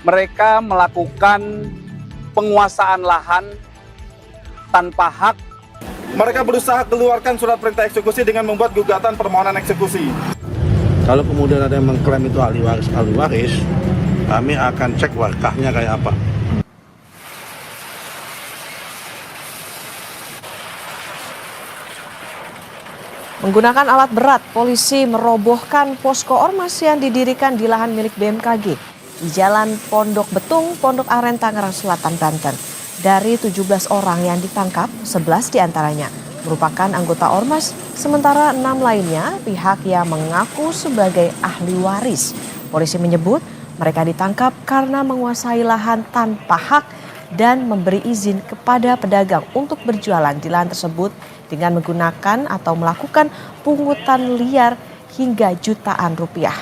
mereka melakukan penguasaan lahan tanpa hak. Mereka berusaha keluarkan surat perintah eksekusi dengan membuat gugatan permohonan eksekusi. Kalau kemudian ada yang mengklaim itu ahli waris, kami akan cek wakahnya kayak apa. Menggunakan alat berat, polisi merobohkan posko ormas yang didirikan di lahan milik BMKG di Jalan Pondok Betung, Pondok Aren, Tangerang Selatan, Banten. Dari 17 orang yang ditangkap, 11 diantaranya merupakan anggota ormas, sementara 6 lainnya pihak yang mengaku sebagai ahli waris. Polisi menyebut mereka ditangkap karena menguasai lahan tanpa hak dan memberi izin kepada pedagang untuk berjualan di lahan tersebut dengan menggunakan atau melakukan pungutan liar hingga jutaan rupiah.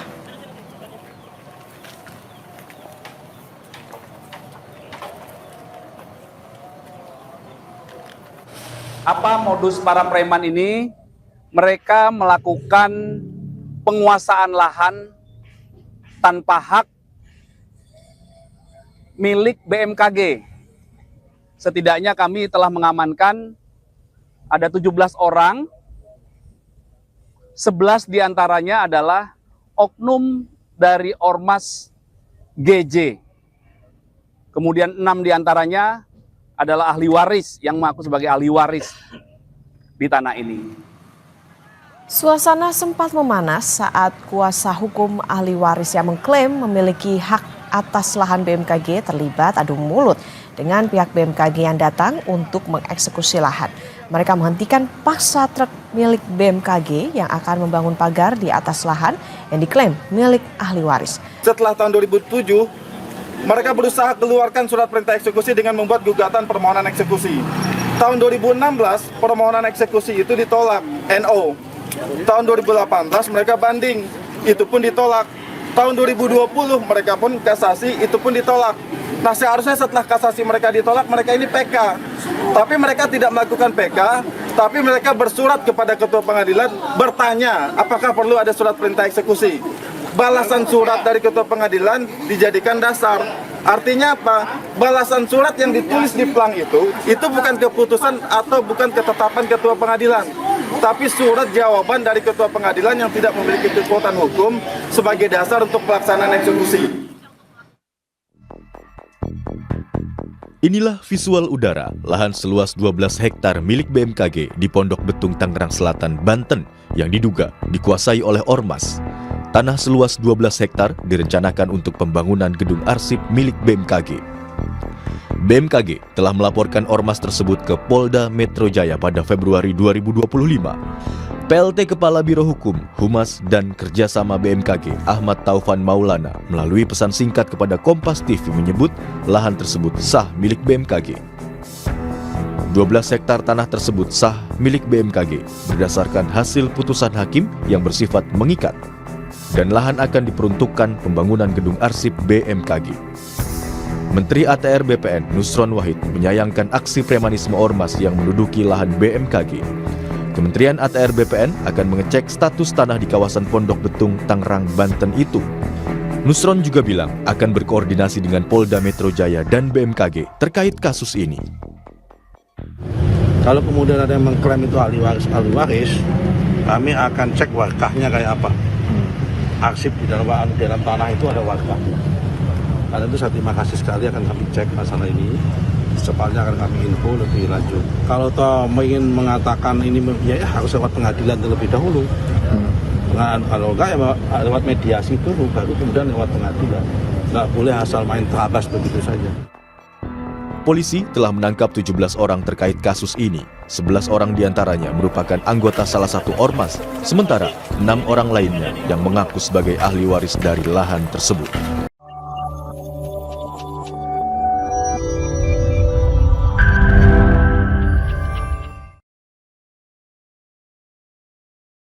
Apa modus para preman ini? Mereka melakukan penguasaan lahan tanpa hak milik BMKG. Setidaknya kami telah mengamankan ada 17 orang, 11 diantaranya adalah oknum dari Ormas GJ. Kemudian 6 diantaranya adalah ahli waris yang mengaku sebagai ahli waris di tanah ini. Suasana sempat memanas saat kuasa hukum ahli waris yang mengklaim memiliki hak atas lahan BMKG terlibat adu mulut dengan pihak BMKG yang datang untuk mengeksekusi lahan. Mereka menghentikan paksa truk milik BMKG yang akan membangun pagar di atas lahan yang diklaim milik ahli waris. Setelah tahun 2007, mereka berusaha keluarkan surat perintah eksekusi dengan membuat gugatan permohonan eksekusi. Tahun 2016, permohonan eksekusi itu ditolak, NO. Tahun 2018 mereka banding, itu pun ditolak. Tahun 2020 mereka pun kasasi, itu pun ditolak. Nah, seharusnya setelah kasasi mereka ditolak, mereka ini PK. Tapi mereka tidak melakukan PK, tapi mereka bersurat kepada ketua pengadilan bertanya apakah perlu ada surat perintah eksekusi. Balasan surat dari ketua pengadilan dijadikan dasar. Artinya apa? Balasan surat yang ditulis di plang itu bukan keputusan atau bukan ketetapan ketua pengadilan, tapi surat jawaban dari ketua pengadilan yang tidak memiliki kekuatan hukum sebagai dasar untuk pelaksanaan eksekusi. Inilah visual udara lahan seluas 12 hektar milik BMKG di Pondok Betung, Tangerang Selatan, Banten yang diduga dikuasai oleh ormas. Tanah seluas 12 hektar direncanakan untuk pembangunan gedung arsip milik BMKG. BMKG telah melaporkan ormas tersebut ke Polda Metro Jaya pada Februari 2025. PLT Kepala Biro Hukum, Humas, dan Kerjasama BMKG Ahmad Taufan Maulana melalui pesan singkat kepada Kompas TV menyebut lahan tersebut sah milik BMKG. 12 hektar tanah tersebut sah milik BMKG berdasarkan hasil putusan hakim yang bersifat mengikat, dan lahan akan diperuntukkan pembangunan gedung arsip BMKG. Menteri ATR BPN Nusron Wahid menyayangkan aksi premanisme ormas yang menduduki lahan BMKG. Kementerian ATR BPN akan mengecek status tanah di kawasan Pondok Betung, Tangerang, Banten itu. Nusron juga bilang akan berkoordinasi dengan Polda Metro Jaya dan BMKG terkait kasus ini. Kalau kemudian ada yang mengklaim itu ahli waris, kami akan cek wakahnya kayak apa. Arsip di dalam tanah itu ada wakahnya. Karena itu saya terima kasih sekali akan kami cek masalah ini. Secepatnya akan kami info lebih lanjut. Kalau toh ingin mengatakan ini ya harus lewat pengadilan terlebih dahulu. Kalau enggak ya lewat mediasi dulu, baru kemudian lewat pengadilan. Nggak boleh asal main terabas begitu saja. Polisi telah menangkap 17 orang terkait kasus ini. 11 orang diantaranya merupakan anggota salah satu ormas, sementara 6 orang lainnya yang mengaku sebagai ahli waris dari lahan tersebut.